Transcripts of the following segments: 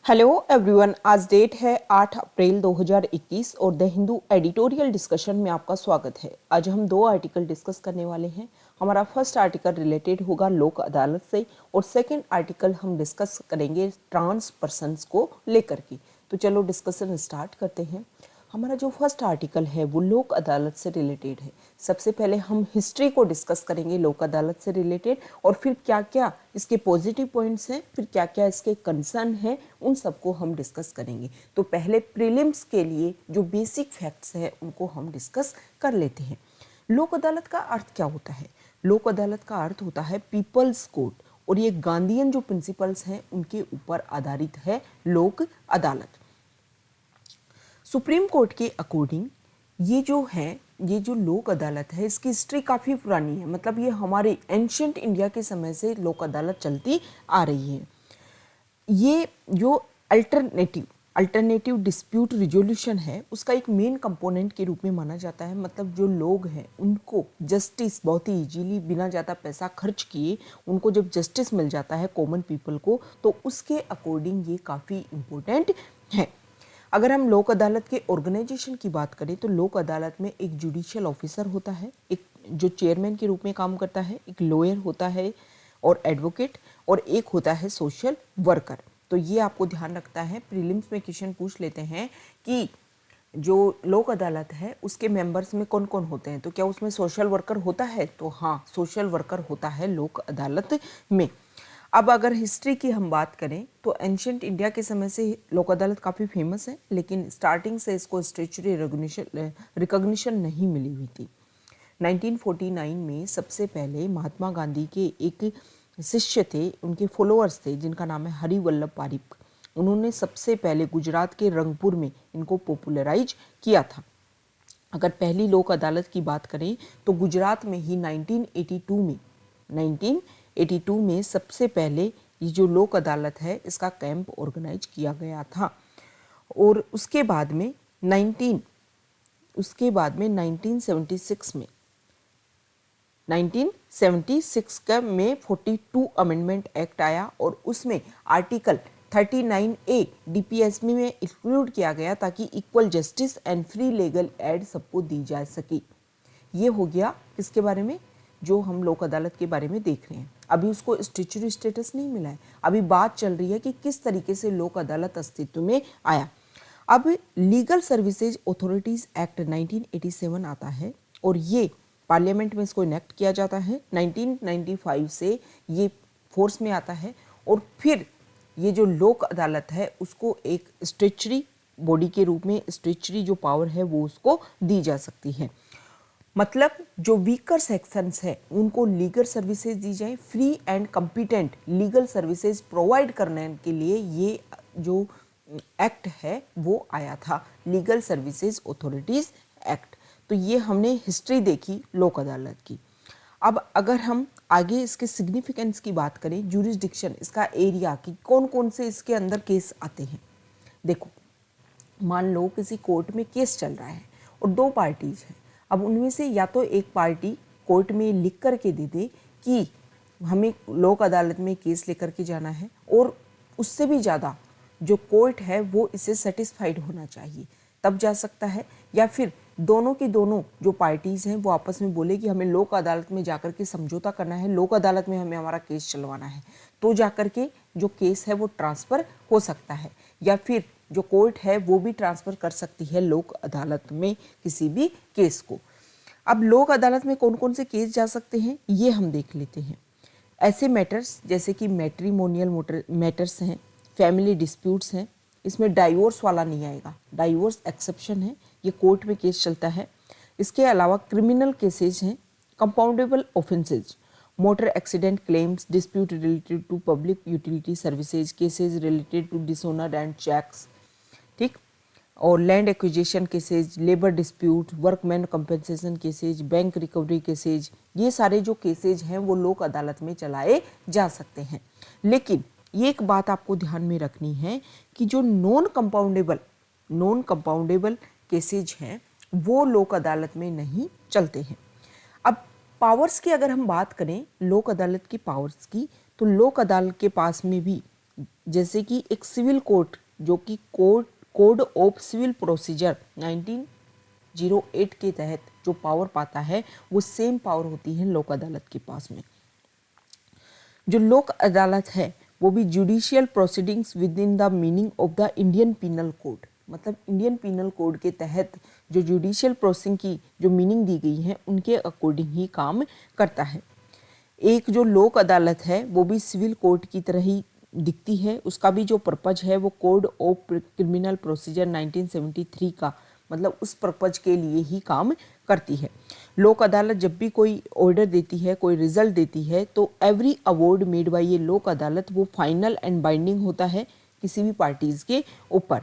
Hello everyone, आज date है 8 अप्रैल 2021 और द हिंदू एडिटोरियल डिस्कशन में आपका स्वागत है। आज हम दो आर्टिकल डिस्कस करने वाले हैं। हमारा फर्स्ट आर्टिकल रिलेटेड होगा लोक अदालत से और सेकंड आर्टिकल हम डिस्कस करेंगे ट्रांस पर्सन्स को लेकर के। तो चलो डिस्कशन स्टार्ट करते हैं। हमारा जो फर्स्ट आर्टिकल है वो लोक अदालत से रिलेटेड है। सबसे पहले हम हिस्ट्री को डिस्कस करेंगे लोक अदालत से रिलेटेड और फिर क्या क्या इसके पॉजिटिव पॉइंट्स हैं, फिर क्या क्या इसके कंसर्न हैं, उन सबको हम डिस्कस करेंगे। तो पहले प्रीलिम्स के लिए जो बेसिक फैक्ट्स हैं उनको हम डिस्कस कर लेते हैं। लोक अदालत का अर्थ क्या होता है? लोक अदालत का अर्थ होता है पीपल्स कोर्ट और ये गांधीयन जो प्रिंसिपल्स हैं उनके ऊपर आधारित है लोक अदालत। सुप्रीम कोर्ट के अकॉर्डिंग ये जो लोक अदालत है इसकी हिस्ट्री काफ़ी पुरानी है। मतलब ये हमारे एंशियंट इंडिया के समय से लोक अदालत चलती आ रही है। ये जो अल्टरनेटिव डिस्प्यूट रिजोल्यूशन है उसका एक मेन कंपोनेंट के रूप में माना जाता है। मतलब जो लोग हैं उनको जस्टिस बहुत ही इजीली बिना ज़्यादा पैसा खर्च किए उनको जब जस्टिस मिल जाता है कॉमन पीपल को, तो उसके अकॉर्डिंग ये काफ़ी इम्पोर्टेंट है। अगर हम लोक अदालत के ऑर्गेनाइजेशन की बात करें तो लोक अदालत में एक जुडिशियल ऑफिसर होता है, एक जो चेयरमैन के रूप में काम करता है, एक लॉयर होता है और एडवोकेट, और एक होता है सोशल वर्कर। तो ये आपको ध्यान रखता है। प्रीलिम्स में क्वेश्चन पूछ लेते हैं कि जो लोक अदालत है उसके मेंबर्स में कौन कौन होते हैं, तो क्या उसमें सोशल वर्कर होता है? तो हाँ, सोशल वर्कर होता है लोक अदालत में। अब अगर हिस्ट्री की हम बात करें तो एंशियंट इंडिया के समय से लोक अदालत काफ़ी फेमस है, लेकिन स्टार्टिंग से इसको स्टैट्यूटरी रिकॉग्निशन नहीं मिली हुई थी। 1949 में सबसे पहले महात्मा गांधी के एक शिष्य थे, उनके फॉलोअर्स थे जिनका नाम है हरिवल्लभ पारिक। उन्होंने सबसे पहले गुजरात के रंगपुर में इनको पॉपुलराइज किया था। अगर पहली लोक अदालत की बात करें तो गुजरात में ही 1982 में सबसे पहले ये जो लोक अदालत है इसका कैंप ऑर्गेनाइज किया गया था। और उसके बाद में 1976 का में 42 अमेंडमेंट एक्ट आया और उसमें आर्टिकल 39A डीपीएसपी में इंक्लूड किया गया ताकि equal justice and free legal aid सबको दी जा सके। ये हो गया किसके बारे में? जो हम लोक अदालत के बारे में देख रहे हैं। अभी उसको स्टैट्यूटरी स्टेटस नहीं मिला है, अभी बात चल रही है कि किस तरीके से लोक अदालत अस्तित्व में आया। अब लीगल सर्विसेज अथॉरिटीज एक्ट 1987 आता है और ये पार्लियामेंट में इसको इनेक्ट किया जाता है। 1995 से ये फोर्स में आता है और फिर ये जो लोक अदालत है उसको एक स्टैट्यूटरी बॉडी के रूप में स्टैट्यूटरी जो पावर है वो उसको दी जा सकती है। मतलब जो वीकर सेक्शंस है उनको लीगल सर्विसेज दी जाए, free and competent legal services provide करने के लिए ये जो एक्ट है वो आया था, लीगल सर्विसेज अथॉरिटीज एक्ट। तो ये हमने हिस्ट्री देखी लोक अदालत की। अब अगर हम आगे इसके सिग्निफिकेंस की बात करें, ज्यूरिसडिक्शन, इसका एरिया कि कौन कौन से इसके अंदर केस आते हैं। देखो, मान लो किसी कोर्ट में केस चल रहा है और दो पार्टीज हैं। अब उनमें से या तो एक पार्टी कोर्ट में लिख करके दे दे कि हमें लोक अदालत में केस लेकर के जाना है और उससे भी ज़्यादा जो कोर्ट है वो इससे सेटिस्फाइड होना चाहिए, तब जा सकता है। या फिर दोनों की दोनों जो पार्टीज़ हैं वो आपस में बोले कि हमें लोक अदालत में जाकर के समझौता करना है, लोक अदालत में हमें हमारा केस चलवाना है, तो जाकर के जो केस है वो ट्रांसफ़र हो सकता है। या फिर जो कोर्ट है वो भी ट्रांसफ़र कर सकती है लोक अदालत में किसी भी केस को। अब लोक अदालत में कौन कौन से केस जा सकते हैं ये हम देख लेते हैं। ऐसे मैटर्स जैसे कि मैट्रिमोनियल मैटर्स हैं, फैमिली डिस्प्यूट्स हैं, इसमें डाइवोर्स वाला नहीं आएगा, डाइवोर्स एक्सेप्शन है, ये कोर्ट में केस चलता है। इसके अलावा क्रिमिनल केसेज हैं, compoundable offences, motor accident claims, dispute related to public utility services, cases related to dishonour and cheques, ठीक, और land acquisition cases, labour dispute, workman compensation cases, bank recovery cases, ये सारे जो केसेज हैं वो लोक अदालत में चलाए जा सकते हैं। लेकिन ये एक बात आपको ध्यान में रखनी है कि जो नॉन कंपाउंडेबल केसेज हैं वो लोक अदालत में नहीं चलते हैं। अब पावर्स की अगर हम बात करें लोक अदालत की पावर्स की, तो लोक अदालत के पास में भी जैसे कि एक सिविल कोर्ट जो कि कोड ऑफ सिविल प्रोसीजर 1908 के तहत जो पावर पाता है वो सेम पावर होती है लोक अदालत के पास में। जो लोक अदालत है वो भी judicial proceedings within the meaning of the Indian Penal Code, मतलब इंडियन पीनल कोड के तहत जो जुडिशियल प्रोसेसिंग की जो मीनिंग दी गई है उनके अकॉर्डिंग ही काम करता है। एक जो लोक अदालत है वो भी सिविल कोर्ट की तरह ही दिखती है। उसका भी जो पर्पज है वो कोड ऑफ क्रिमिनल प्रोसीजर 1973 का, मतलब उस पर्पज के लिए ही काम करती है। लोक अदालत जब भी कोई ऑर्डर देती है, कोई रिजल्ट देती है, तो एवरी अवॉर्ड मेड बाय ये लोक अदालत वो फाइनल एंड बाइंडिंग होता है किसी भी पार्टीज के ऊपर।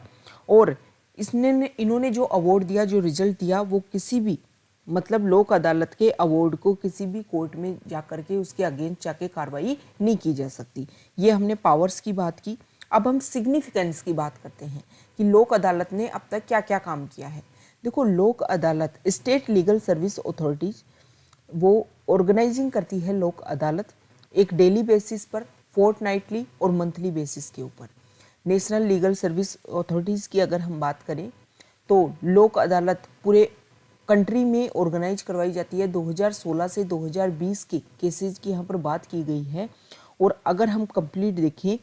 और इन्होंने जो अवार्ड दिया, जो रिजल्ट दिया, वो किसी भी मतलब लोक अदालत के अवार्ड को किसी भी कोर्ट में जाकर के उसके अगेंस्ट जाके कार्रवाई नहीं की जा सकती। ये हमने पावर्स की बात की। अब हम सिग्निफिकेंस की बात करते हैं कि लोक अदालत ने अब तक क्या क्या काम किया है। देखो, लोक अदालत स्टेट लीगल सर्विस अथॉरिटीज वो ऑर्गेनाइजिंग करती है लोक अदालत एक डेली बेसिस पर, फोर्टनाइटली और मंथली बेसिस के ऊपर। नेशनल लीगल सर्विस अथॉरिटीज़ की अगर हम बात करें तो लोक अदालत पूरे कंट्री में ऑर्गेनाइज करवाई जाती है। 2016 से 2020 के केसेज की यहाँ पर बात की गई है। और अगर हम कंप्लीट देखें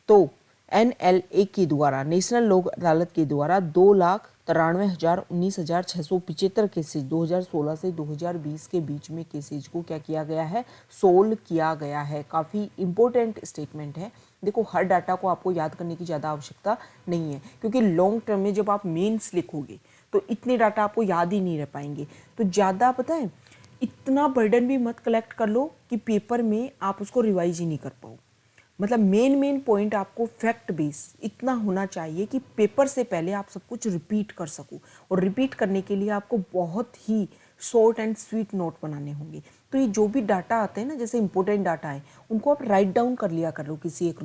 तो NLA के द्वारा, नेशनल लोक अदालत के द्वारा 2,93,19,675 केसेज 2016 से 2020 के बीच में केसेज को क्या किया गया है, सोल्व किया गया है। काफ़ी इंपॉर्टेंट स्टेटमेंट है। देखो, हर डाटा को आपको याद करने की ज़्यादा आवश्यकता नहीं है, क्योंकि लॉन्ग टर्म में जब आप मेंस लिखोगे तो इतने डाटा आपको याद ही नहीं रह पाएंगे। तो ज़्यादा पता है, इतना बर्डन भी मत कलेक्ट कर लो कि पेपर में आप उसको रिवाइज ही नहीं कर पाओ। मतलब मेन पॉइंट आपको फैक्ट बेस इतना होना चाहिए कि पेपर से पहले आप सब कुछ रिपीट कर सको। और रिपीट करने के लिए आपको बहुत ही शॉर्ट एंड स्वीट नोट बनाने होंगे। तो ये जो भी डाटा आते हैं ना, जैसे इंपॉर्टेंट डाटा है, उनको आप राइट डाउन कर लिया करो किसी एक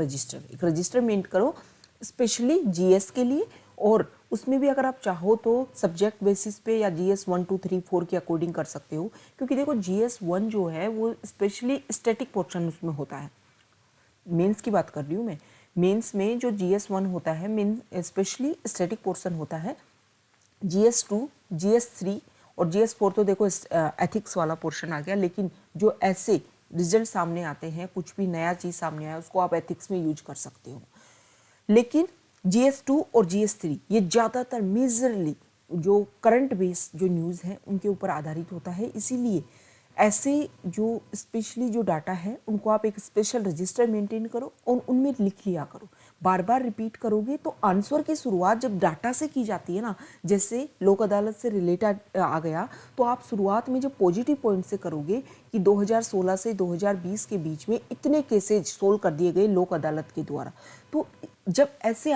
रजिस्टर मेंट करो स्पेशली GS के लिए। और उसमें भी अगर आप चाहो तो सब्जेक्ट बेसिस पे या GS 1, 2, 3, 4 के अकॉर्डिंग कर सकते हो। क्योंकि देखो, GS 1 जो है वो स्पेशली स्टैटिक पोर्शन उसमें होता है। मेंस की बात कर रही हूँ मैं। मेंस में जो GS 1 होता है, मेन स्पेशली स्टैटिक पोर्शन होता है। GS 2, GS 3 और GS 4 तो देखो एथिक्स वाला पोर्शन आ गया। लेकिन जो ऐसे रिजल्ट सामने आते हैं, कुछ भी नया चीज़ सामने आया, उसको आप एथिक्स में यूज कर सकते हो। लेकिन GS 2 और GS 3 ये ज़्यादातर मेजरली जो करंट बेस जो न्यूज़ है उनके ऊपर आधारित होता है। इसीलिए ऐसे जो स्पेशली जो डाटा है उनको आप एक स्पेशल रजिस्टर मेंटेन करो और उनमें लिख लिया करो। बार बार रिपीट करोगे तो आंसर की शुरुआत जब डाटा से की जाती है ना, जैसे लोक अदालत से रिलेटेड आ गया, तो आप शुरुआत में जब पॉजिटिव पॉइंट से करोगे कि 2016 से 2020 के बीच में इतने केसेज सोल्व कर दिए गए लोक अदालत के द्वारा। तो जब ऐसे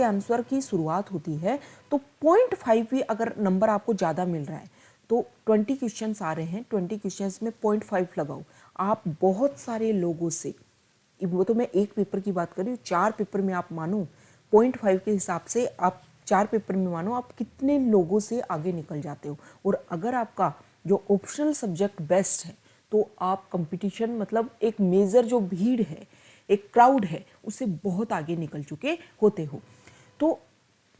आंसर की शुरुआत होती है तो 0.5 भी अगर नंबर आपको ज़्यादा मिल रहा है तो 20 क्वेश्चंस आ रहे हैं, 20 क्वेश्चंस में 0.5 लगाओ। आप बहुत सारे लोगों से, वो तो मैं एक पेपर की बात कर रही हूँ, 4 पेपर में आप मानो 0.5 के हिसाब से आप 4 पेपर में मानो आप कितने लोगों से आगे निकल जाते हो। और अगर आपका जो ऑप्शनल सब्जेक्ट बेस्ट है तो आप कंपटीशन, मतलब एक मेजर जो भीड़ है, एक क्राउड है, उससे बहुत आगे निकल चुके होते हो। तो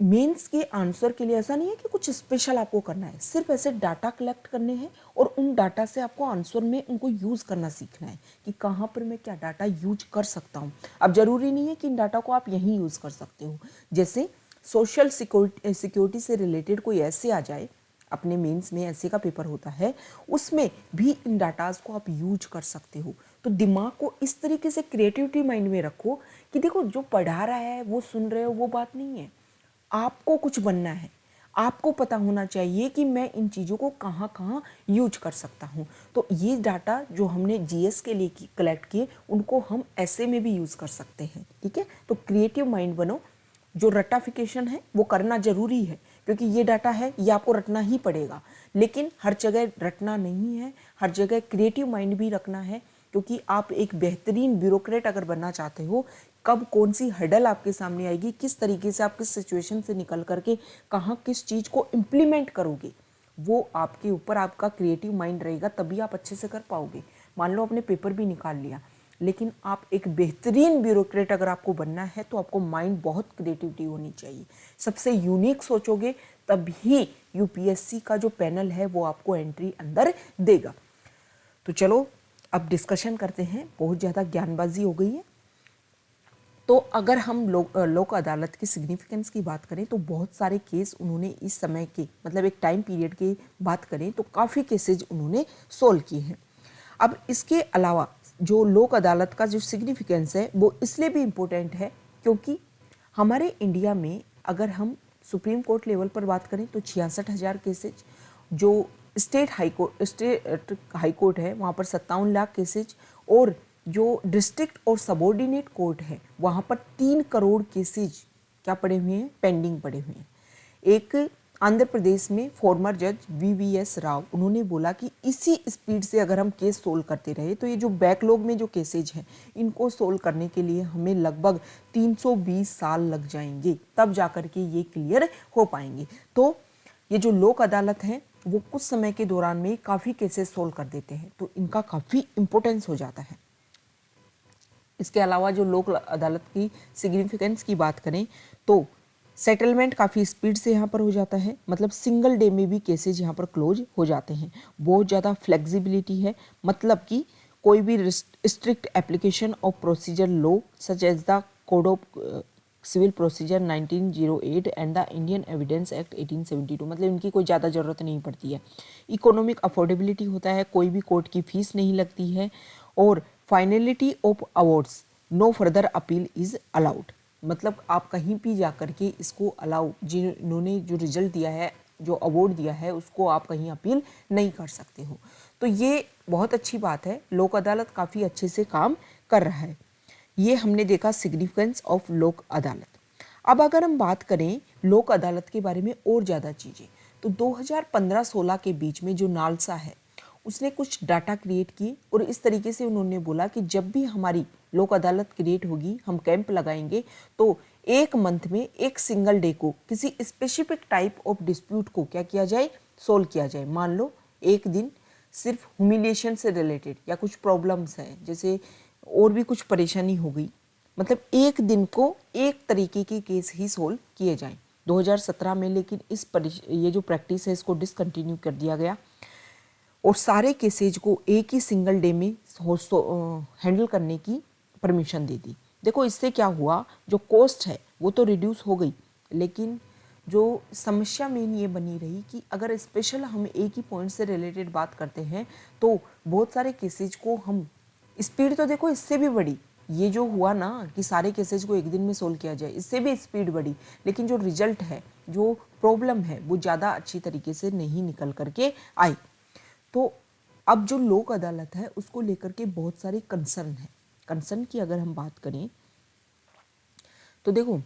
मेंस के आंसर के लिए ऐसा नहीं है कि कुछ स्पेशल आपको करना है, सिर्फ ऐसे डाटा कलेक्ट करने हैं और उन डाटा से आपको आंसर में उनको यूज़ करना सीखना है कि कहाँ पर मैं क्या डाटा यूज कर सकता हूँ। अब जरूरी नहीं है कि इन डाटा को आप यहीं यूज़ कर सकते हो। जैसे सोशल सिक्योरिटी से रिलेटेड कोई ऐसे आ जाए, अपने मेंस में ऐसे का पेपर होता है, उसमें भी इन डाटाज को आप यूज कर सकते हो। तो दिमाग को इस तरीके से क्रिएटिविटी माइंड में रखो कि देखो, जो पढ़ा रहा है वो सुन रहे हो वो बात नहीं है, आपको कुछ बनना है। आपको पता होना चाहिए कि मैं इन चीज़ों को कहाँ कहाँ यूज कर सकता हूँ। तो ये डाटा जो हमने GS के लिए कलेक्ट किए उनको हम ऐसे में भी यूज़ कर सकते हैं। ठीक है, तो क्रिएटिव माइंड बनो। जो रटाफिकेशन है वो करना जरूरी है, क्योंकि ये डाटा है, ये आपको रटना ही पड़ेगा। लेकिन हर जगह रटना नहीं है, हर जगह क्रिएटिव माइंड भी रखना है। क्योंकि आप एक बेहतरीन ब्यूरोक्रेट अगर बनना चाहते हो, कब कौन सी हर्डल आपके सामने आएगी, किस तरीके से आप किस सिचुएशन से निकल करके कहाँ किस चीज़ को इम्प्लीमेंट करोगे, वो आपके ऊपर आपका क्रिएटिव माइंड रहेगा, तभी आप अच्छे से कर पाओगे। मान लो आपने पेपर भी निकाल लिया, लेकिन आप एक बेहतरीन ब्यूरोक्रेट अगर आपको बनना है तो आपको माइंड बहुत क्रिएटिविटी होनी चाहिए, सबसे यूनिक सोचोगे तभी यूपीएससी का जो पैनल है वो आपको एंट्री अंदर देगा। तो चलो अब डिस्कशन करते हैं, बहुत ज़्यादा ज्ञानबाजी हो गई है। तो अगर हम लोक अदालत की सिग्निफिकेंस की बात करें तो बहुत सारे केस उन्होंने इस समय के मतलब एक टाइम पीरियड की बात करें तो काफ़ी केसेज उन्होंने सोल्व किए हैं। अब इसके अलावा जो लोक अदालत का जो सिग्निफिकेंस है वो इसलिए भी इम्पोर्टेंट है क्योंकि हमारे इंडिया में अगर हम सुप्रीम कोर्ट लेवल पर बात करें तो 66,000 केसेज, जो स्टेट हाई कोर्ट है वहाँ पर 57 लाख केसेज, और जो डिस्ट्रिक्ट और सबऑर्डिनेट कोर्ट है वहाँ पर 3 करोड़ केसेज क्या पड़े हुए हैं, पेंडिंग पड़े हुए हैं। एक आंध्र प्रदेश में फॉर्मर जज वीवीएस राव, उन्होंने बोला कि इसी स्पीड से अगर हम केस सोल्व करते रहे तो ये जो बैकलॉग में जो केसेज हैं इनको सोल्व करने के लिए हमें लगभग 320 साल लग जाएंगे, तब जाकर के ये क्लियर हो पाएंगे। तो ये जो लोक अदालत है वो कुछ समय के दौरान में काफ़ी केसेस सोल्व कर देते हैं, तो इनका काफ़ी इम्पोर्टेंस हो जाता है। इसके अलावा जो लोक अदालत की सिग्निफिकेंस की बात करें तो सेटलमेंट काफ़ी स्पीड से यहाँ पर हो जाता है, मतलब सिंगल डे में भी केसेज यहाँ पर क्लोज हो जाते हैं। बहुत ज़्यादा फ्लेक्सिबिलिटी है, मतलब कि कोई भी strict application of procedure law such as the Code of Civil Procedure 1908 and the Indian Evidence Act 1872, मतलब इनकी कोई ज़्यादा ज़रूरत नहीं पड़ती है। इकोनॉमिक अफोर्डेबिलिटी होता है, कोई भी कोर्ट की फीस नहीं लगती है, और finality of awards, no further appeal is allowed, मतलब आप कहीं भी जा कर के इसको अलाउ, जिन्होंने जो रिजल्ट दिया है, जो अवार्ड दिया है, उसको आप कहीं अपील नहीं कर सकते हो। तो ये बहुत अच्छी बात है, लोक अदालत काफ़ी अच्छे से काम कर रहा है। ये हमने देखा सिग्निफिकेंस ऑफ लोक अदालत। अब अगर हम बात करें लोक अदालत के बारे में और ज़्यादा चीज़ें, तो 2015-16 के बीच में जो नालसा है उसने कुछ डाटा क्रिएट किए और इस तरीके से उन्होंने बोला कि जब भी हमारी लोक अदालत क्रिएट होगी, हम कैंप लगाएंगे, तो एक मंथ में एक सिंगल डे को किसी स्पेसिफिक टाइप ऑफ डिस्प्यूट को क्या किया जाए, सोल्व किया जाए। मान लो एक दिन सिर्फ ह्यूमिलिएशन से रिलेटेड या कुछ प्रॉब्लम्स हैं, जैसे और भी कुछ परेशानी हो गई, मतलब एक दिन को एक तरीके के केस ही सोल्व किए जाएं। 2017 में लेकिन ये जो प्रैक्टिस है इसको डिसकंटिन्यू कर दिया गया और सारे केसेज को एक ही सिंगल डे में हैंडल करने की परमिशन दे दी। देखो इससे क्या हुआ, जो कॉस्ट है वो तो रिड्यूस हो गई, लेकिन जो समस्या मेन ये बनी रही कि अगर स्पेशल हम एक ही पॉइंट से रिलेटेड बात करते हैं तो बहुत सारे केसेज को हम, स्पीड तो देखो इससे भी बढ़ी, ये जो हुआ ना कि सारे केसेज को एक दिन में सोल्व किया जाए, इससे भी स्पीड बढ़ी, लेकिन जो रिजल्ट है, जो प्रॉब्लम है, वो ज़्यादा अच्छी तरीके से नहीं निकल करके आई। तो अब जो लोक अदालत है उसको लेकर के बहुत सारे कंसर्न है। कंसर्न की अगर हम बात करें तो देखो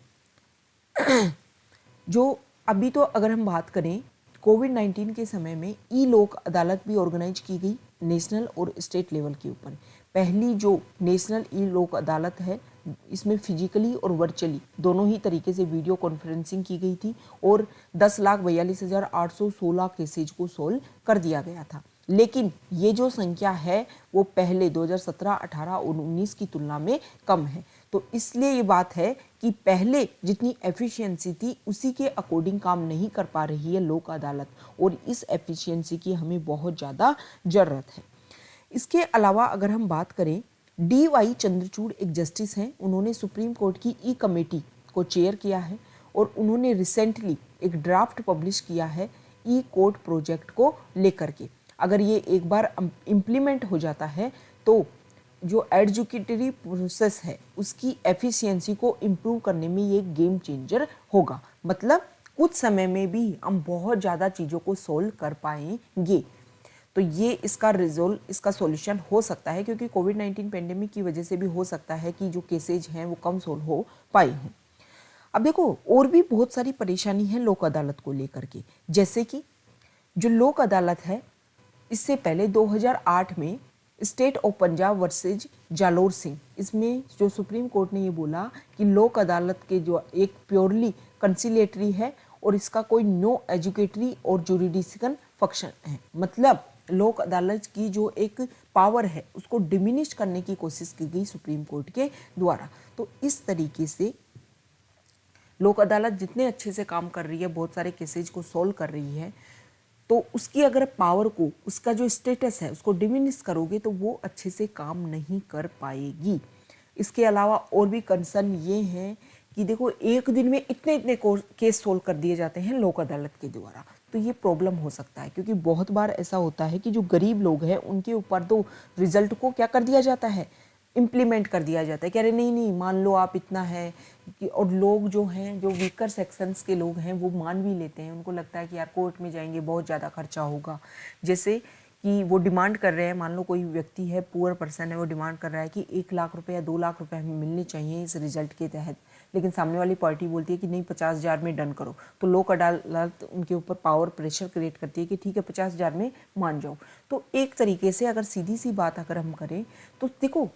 जो अभी तो अगर हम बात करें कोविड-19 के समय में ई लोक अदालत भी ऑर्गेनाइज की गई नेशनल और स्टेट लेवल के ऊपर। पहली जो नेशनल ई लोक अदालत है इसमें फिजिकली और वर्चुअली दोनों ही तरीके से वीडियो कॉन्फ्रेंसिंग की गई थी और 10,42,816 केसेज को सोल्व कर दिया गया था। लेकिन ये जो संख्या है वो पहले 2017, 18 और 19 की तुलना में कम है। तो इसलिए ये बात है कि पहले जितनी एफिशिएंसी थी उसी के अकॉर्डिंग काम नहीं कर पा रही है लोक अदालत, और इस एफिशिएंसी की हमें बहुत ज़्यादा ज़रूरत है। इसके अलावा अगर हम बात करें, DY चंद्रचूड़ एक जस्टिस हैं, उन्होंने सुप्रीम कोर्ट की ई कमेटी को चेयर किया है और उन्होंने रिसेंटली एक ड्राफ्ट पब्लिश किया है ई कोर्ट प्रोजेक्ट को लेकर के। अगर ये एक बार इम्प्लीमेंट हो जाता है तो जो एडजुकेटरी प्रोसेस है उसकी एफिशिएंसी को इम्प्रूव करने में ये गेम चेंजर होगा, मतलब कुछ समय में भी हम बहुत ज़्यादा चीज़ों को सोल्व कर पाएंगे। तो ये इसका सॉल्यूशन हो सकता है, क्योंकि कोविड-19 पेंडेमिक की वजह से भी हो सकता है कि जो केसेज हैं वो कम सोल्व हो पाए हों। अब देखो और भी बहुत सारी परेशानी है लोक अदालत को लेकर के, जैसे कि जो लोक अदालत है इससे पहले 2008 में state of Punjab versus Jalore Singh, इसमें जो सुप्रीम कोर्ट ने ये बोला कि लोक अदालत के जो एक प्योरली कंसिलिएटरी है और इसका कोई नो एजुकेटरी और जुरिडिक्शन फंक्शन है, मतलब लोक अदालत की जो एक पावर है उसको डिमिनिश करने की कोशिश की गई सुप्रीम कोर्ट के द्वारा। तो इस तरीके से लोक अदालत जितने अच्छे से काम कर रही है, बहुत सारे केसेज को सॉल्व कर रही है, तो उसकी अगर पावर को, उसका जो स्टेटस है उसको डिमिनिश करोगे तो वो अच्छे से काम नहीं कर पाएगी। इसके अलावा और भी कंसर्न ये है कि देखो एक दिन में इतने इतने केस सोल्व कर दिए जाते हैं लोक अदालत के द्वारा, तो ये प्रॉब्लम हो सकता है। क्योंकि बहुत बार ऐसा होता है कि जो गरीब लोग हैं उनके ऊपर तो रिजल्ट को क्या कर दिया जाता है, इम्प्लीमेंट कर दिया जाता है कि अरे नहीं नहीं मान लो आप इतना है कि, और लोग जो हैं, जो वीकर सेक्शंस के लोग हैं वो मान भी लेते हैं। उनको लगता है कि यार कोर्ट में जाएंगे बहुत ज़्यादा खर्चा होगा। जैसे कि वो डिमांड कर रहे हैं, मान लो कोई व्यक्ति है, पुअर पर्सन है, वो डिमांड कर रहा है कि 1 लाख रुपए या 2 लाख रुपए हमें मिलने चाहिए इस रिजल्ट के तहत, लेकिन सामने वाली पार्टी बोलती है कि नहीं 50,000 में डन करो। तो लोक अदालत उनके ऊपर पावर प्रेशर क्रिएट करती है कि ठीक है 50,000 में मान जाओ। तो एक तरीके से अगर सीधी सी बात अगर हम करें तो देखो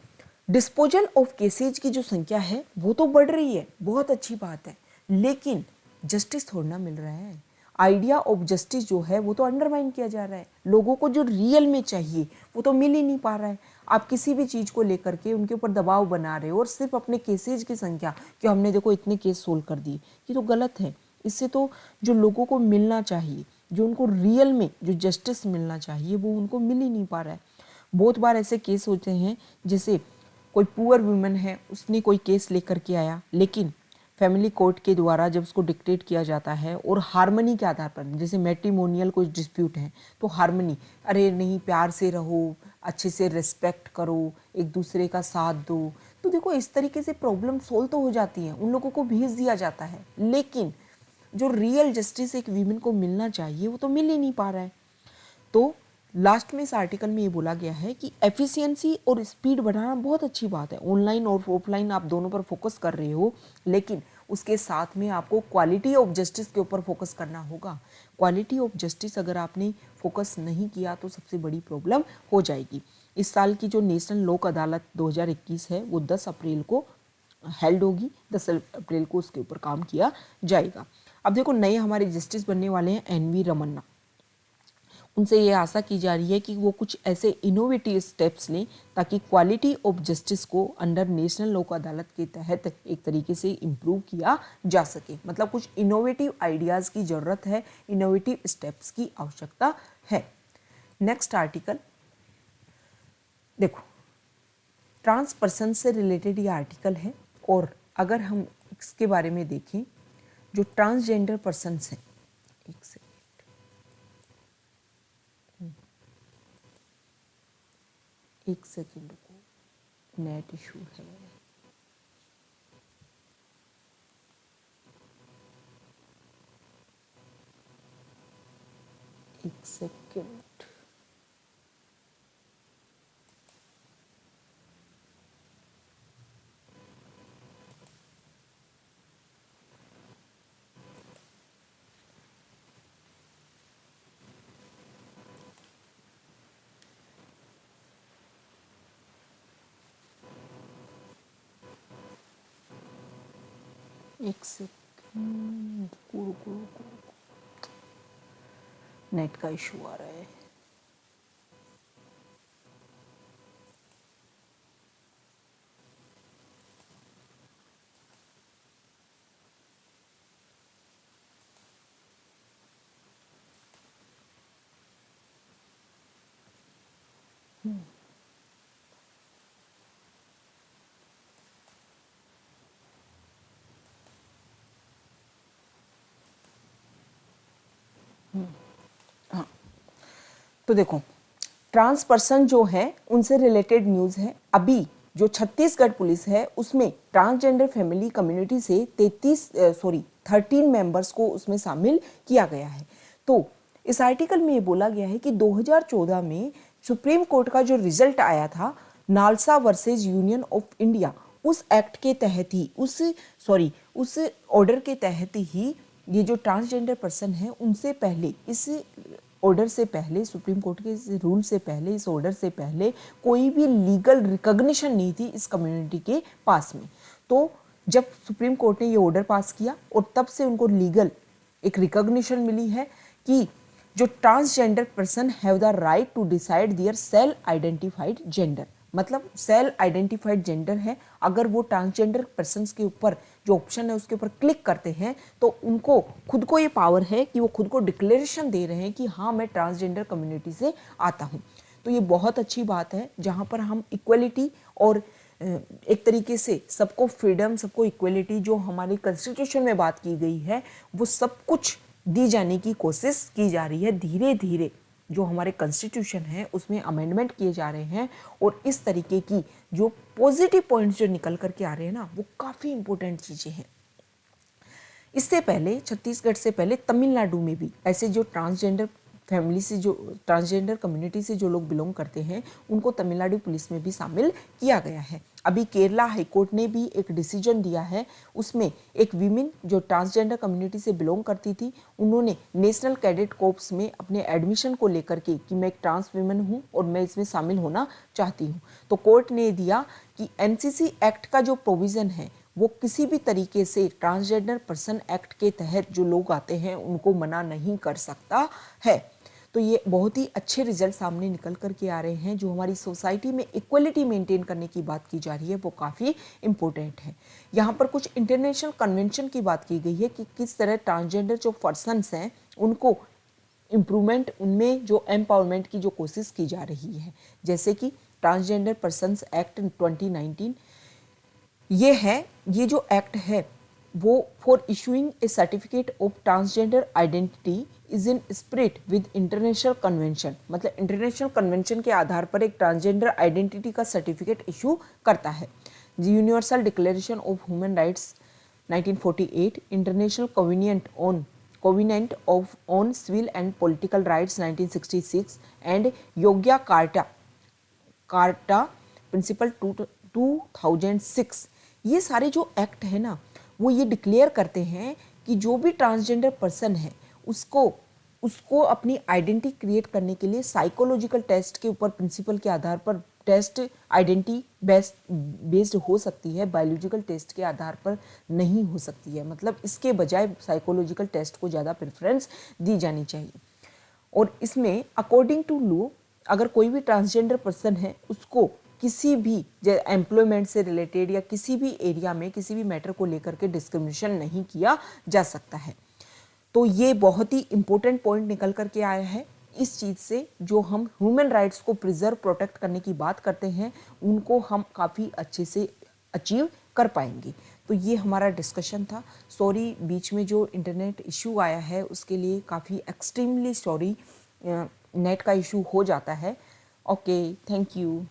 डिस्पोजल ऑफ केसेज की जो संख्या है वो तो बढ़ रही है, बहुत अच्छी बात है, लेकिन जस्टिस थोड़ा ना मिल रहा है। आइडिया ऑफ जस्टिस जो है वो तो अंडरमाइन किया जा रहा है। लोगों को जो रियल में चाहिए वो तो मिल ही नहीं पा रहा है। आप किसी भी चीज़ को लेकर के उनके ऊपर दबाव बना रहे हो और सिर्फ अपने केसेज की संख्या कि हमने देखो इतने केस सोल्व कर दिए, ये तो गलत है। इससे तो जो लोगों को मिलना चाहिए, जो उनको रियल में जो जस्टिस मिलना चाहिए वो उनको मिल ही नहीं पा रहा है। बहुत बार ऐसे केस होते हैं, जैसे कोई पुअर वुमेन है, उसने कोई केस लेकर के आया, लेकिन फैमिली कोर्ट के द्वारा जब उसको डिक्टेट किया जाता है और हार्मनी के आधार पर, जैसे मैट्रिमोनियल कोई डिस्प्यूट है तो हार्मनी, अरे नहीं प्यार से रहो, अच्छे से रिस्पेक्ट करो, एक दूसरे का साथ दो, तो देखो इस तरीके से प्रॉब्लम सोल्व तो हो जाती है, उन लोगों को भेज दिया जाता है। लेकिन जो रियल जस्टिस एक वीमेन को मिलना चाहिए वो तो मिल ही नहीं पा रहा है। तो लास्ट में इस आर्टिकल में ये बोला गया है कि एफिशिएंसी और स्पीड बढ़ाना बहुत अच्छी बात है। ऑनलाइन और ऑफलाइन आप दोनों पर फोकस कर रहे हो, लेकिन उसके साथ में आपको क्वालिटी ऑफ जस्टिस के ऊपर फोकस करना होगा। क्वालिटी ऑफ जस्टिस अगर आपने फोकस नहीं किया तो सबसे बड़ी प्रॉब्लम हो जाएगी। इस साल की जो नेशनल लोक अदालत 2021 है वो 10 अप्रैल को हेल्ड होगी। 10 अप्रैल को उसके ऊपर काम किया जाएगा। अब देखो नए हमारे जस्टिस बनने वाले हैं एन.वी. रमन्ना। उनसे ये आशा की जा रही है कि वो कुछ ऐसे इनोवेटिव स्टेप्स लें ताकि क्वालिटी ऑफ जस्टिस को अंडर नेशनल लोक अदालत के तहत एक तरीके से इम्प्रूव किया जा सके। मतलब कुछ इनोवेटिव आइडियाज़ की ज़रूरत है, इनोवेटिव स्टेप्स की आवश्यकता है। नेक्स्ट आर्टिकल देखो, ट्रांस पर्सन से रिलेटेड ये आर्टिकल है, और अगर हम इसके बारे में देखें, जो ट्रांसजेंडर पर्सन्स हैं, एक सेकेंड, एक सेकेंड को नेट इशू है। एक सेकेंड, एक सेकेंड, नेट का इशू आ रहा है। हाँ, तो देखो ट्रांस पर्सन जो है उनसे रिलेटेड न्यूज़ है। अभी जो छत्तीसगढ़ पुलिस है उसमें ट्रांसजेंडर फैमिली कम्युनिटी से 13 मेंबर्स को उसमें शामिल किया गया है। तो इस आर्टिकल में ये बोला गया है कि 2014 में सुप्रीम कोर्ट का जो रिजल्ट आया था NALSA versus union of India, उस एक्ट के तहत ही उस ऑर्डर के तहत ही ये जो ट्रांसजेंडर पर्सन है उनसे पहले, इस ऑर्डर से पहले, सुप्रीम कोर्ट के इस रूल से पहले, इस ऑर्डर से पहले कोई भी लीगल रिकॉग्निशन नहीं थी इस कम्युनिटी के पास में। तो जब सुप्रीम कोर्ट ने ये ऑर्डर पास किया और तब से उनको लीगल एक रिकॉग्निशन मिली है कि जो transgender person have the right to decide their self identified gender, मतलब सेल्फ आइडेंटिफाइड जेंडर है, अगर वो ट्रांसजेंडर पर्सन्स के ऊपर जो ऑप्शन है उसके ऊपर क्लिक करते हैं तो उनको खुद को ये पावर है कि वो खुद को डिक्लेरेशन दे रहे हैं कि हाँ मैं ट्रांसजेंडर कम्युनिटी से आता हूँ। तो ये बहुत अच्छी बात है जहाँ पर हम इक्वलिटी और एक तरीके से सबको फ्रीडम, सबको इक्वलिटी जो हमारी कॉन्स्टिट्यूशन में बात की गई है वो सब कुछ दी जाने की कोशिश की जा रही है। धीरे धीरे जो हमारे कॉन्स्टिट्यूशन है उसमें अमेंडमेंट किए जा रहे हैं और इस तरीके की जो पॉजिटिव पॉइंट्स जो निकल करके आ रहे हैं ना वो काफ़ी इंपॉर्टेंट चीज़ें हैं। इससे पहले छत्तीसगढ़ से पहले तमिलनाडु में भी ऐसे जो ट्रांसजेंडर फैमिली से, जो ट्रांसजेंडर कम्युनिटी से जो लोग बिलोंग करते हैं उनको तमिलनाडु पुलिस में भी शामिल किया गया है। अभी केरला हाईकोर्ट ने भी एक डिसीजन दिया है, उसमें एक वीमेन जो ट्रांसजेंडर कम्युनिटी से बिलोंग करती थी उन्होंने नेशनल कैडेट कोर्प्स में अपने एडमिशन को लेकर के कि मैं एक ट्रांस वीमेन हूँ और मैं इसमें शामिल होना चाहती हूँ, तो कोर्ट ने दिया कि एनसीसी एक्ट का जो प्रोविज़न है वो किसी भी तरीके से ट्रांसजेंडर पर्सन एक्ट के तहत जो लोग आते हैं उनको मना नहीं कर सकता है। तो ये बहुत ही अच्छे रिजल्ट सामने निकल कर के आ रहे हैं। जो हमारी सोसाइटी में इक्वलिटी मेंटेन करने की बात की जा रही है वो काफ़ी इम्पोर्टेंट है। यहाँ पर कुछ इंटरनेशनल कन्वेंशन की बात की गई है कि किस तरह ट्रांसजेंडर जो पर्सन्स हैं उनको इम्प्रूवमेंट, उनमें जो एम्पावरमेंट की जो कोशिश की जा रही है, जैसे कि ट्रांसजेंडर पर्सन्स एक्ट 2019 ये है, ये जो एक्ट है वो for issuing a certificate of transgender identity is in spirit with international convention, मतलब इंटरनेशनल कन्वेंशन के आधार पर एक ट्रांसजेंडर आइडेंटिटी का सर्टिफिकेट इशू करता है। Universal declaration of human rights 1948, international covenant on civil and political rights 1966 and Yogyakarta principle 2006, ये सारे जो एक्ट है ना वो ये डिक्लेयर करते हैं कि जो भी ट्रांसजेंडर पर्सन है उसको अपनी आइडेंटिटी क्रिएट करने के लिए साइकोलॉजिकल टेस्ट के ऊपर प्रिंसिपल के आधार पर टेस्ट आइडेंटिटी बेस्ड हो सकती है, बायोलॉजिकल टेस्ट के आधार पर नहीं हो सकती है। मतलब इसके बजाय साइकोलॉजिकल टेस्ट को ज़्यादा प्रेफरेंस दी जानी चाहिए। और इसमें अकॉर्डिंग टू लॉ अगर कोई भी ट्रांसजेंडर पर्सन है उसको किसी भी एम्प्लॉयमेंट से रिलेटेड या किसी भी एरिया में किसी भी मैटर को लेकर के डिस्क्रिमिनेशन नहीं किया जा सकता है। तो ये बहुत ही इंपॉर्टेंट पॉइंट निकल करके आया है। इस चीज़ से जो हम ह्यूमन राइट्स को प्रिजर्व प्रोटेक्ट करने की बात करते हैं उनको हम काफ़ी अच्छे से अचीव कर पाएंगे। तो ये हमारा डिस्कशन था। सॉरी बीच में जो इंटरनेट इशू आया है उसके लिए काफ़ी एक्सट्रीमली सॉरी, नेट का इशू हो जाता है। Okay, thank you.